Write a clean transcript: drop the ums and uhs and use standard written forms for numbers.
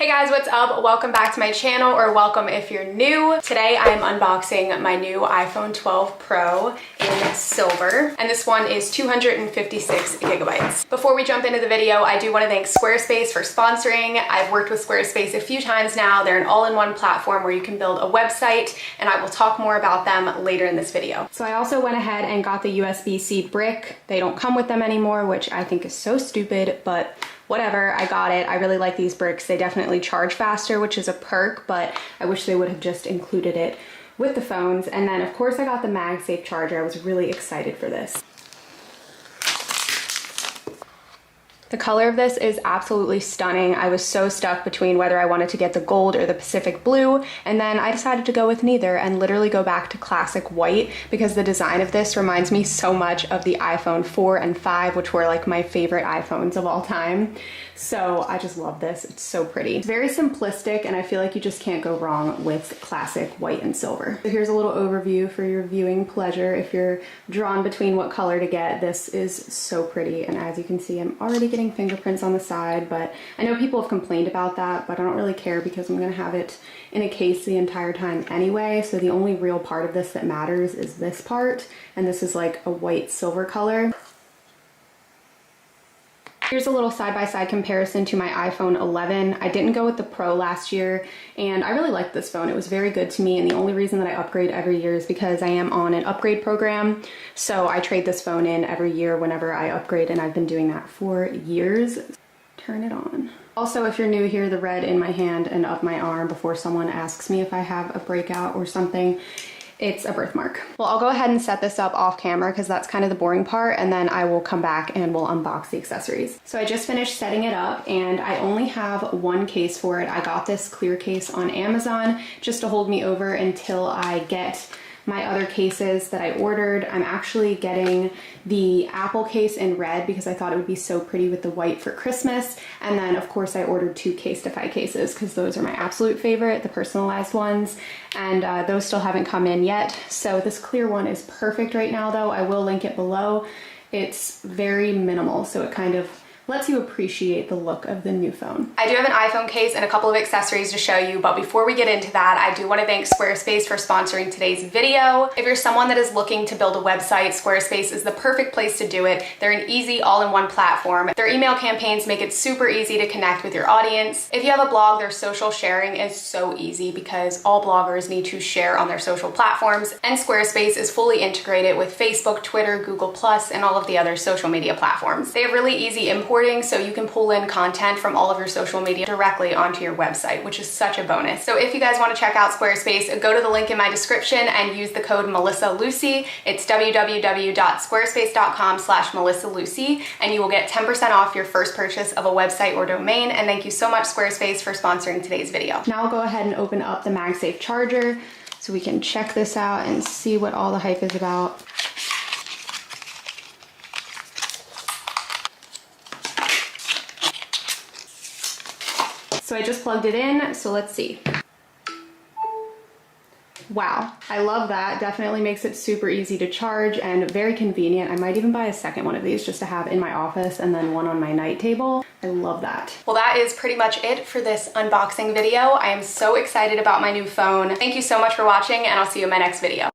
Hey guys, what's up? Welcome back to my channel, or welcome if you're new. Today I'm unboxing my new iPhone 12 Pro in silver, and this one is 256 gigabytes. Before we jump into the video, I do want to thank Squarespace for sponsoring. I've worked with Squarespace a few times now. They're an all-in-one platform where you can build a website, and I will talk more about them later in this video. So I also went ahead and got the USB-C brick. They don't come with them anymore, which I think is so stupid, but whatever, I got it. I really like these bricks. They definitely charge faster, which is a perk, but I wish they would have just included it with the phones. And then of course I got the MagSafe charger. I was really excited for this. The color of this is absolutely stunning. I was so stuck between whether I wanted to get the gold or the Pacific blue, and then I decided to go with neither and literally go back to classic white because the design of this reminds me so much of the iPhone 4 and 5, which were like my favorite iPhones of all time. So I just love this. It's so pretty. It's very simplistic, and I feel like you just can't go wrong with classic white and silver. So here's a little overview for your viewing pleasure. If you're drawn between what color to get, this is so pretty. And as you can see, I'm already getting fingerprints on the side, but I know people have complained about that, but I don't really care because I'm gonna have it in a case the entire time anyway. So the only real part of this that matters is this part, and this is like a white silver color. Here's a little side-by-side comparison to my iPhone 11. I didn't go with the Pro last year, and I really liked this phone. It was very good to me, and the only reason that I upgrade every year is because I am on an upgrade program. So I trade this phone in every year whenever I upgrade, and I've been doing that for years. Turn it on. Also, if you're new here, the red in my hand and up my arm before someone asks me if I have a breakout or something, it's a birthmark. Well, I'll go ahead and set this up off camera because that's kind of the boring part, and then I will come back and we'll unbox the accessories. So I just finished setting it up, and I only have one case for it. I got this clear case on Amazon just to hold me over until I get my other cases that I ordered. I'm actually getting the Apple case in red because I thought it would be so pretty with the white for Christmas. And then of course I ordered two Casetify cases because those are my absolute favorite, the personalized ones. And those still haven't come in yet. So this clear one is perfect right now though. I will link it below. It's very minimal, so it kind of lets you appreciate the look of the new phone. I do have an iPhone case and a couple of accessories to show you, but before we get into that, I do want to thank Squarespace for sponsoring today's video. If you're someone that is looking to build a website, Squarespace is the perfect place to do it. They're an easy all-in-one platform. Their email campaigns make it super easy to connect with your audience. If you have a blog, their social sharing is so easy because all bloggers need to share on their social platforms, and Squarespace is fully integrated with Facebook, Twitter, Google+, and all of the other social media platforms. They have really easy importing, so you can pull in content from all of your social media directly onto your website, which is such a bonus. So if you guys want to check out Squarespace, go to the link in my description and use the code MelissaLucy. It's www.squarespace.com/MelissaLucy, and you will get 10% off your first purchase of a website or domain. And thank you so much, Squarespace, for sponsoring today's video. Now I'll go ahead and open up the MagSafe charger so we can check this out and see what all the hype is about. So I just plugged it in, so let's see. Wow, I love that. Definitely makes it super easy to charge and very convenient. I might even buy a second one of these just to have in my office and then one on my night table. I love that. Well, that is pretty much it for this unboxing video. I am so excited about my new phone. Thank you so much for watching, and I'll see you in my next video.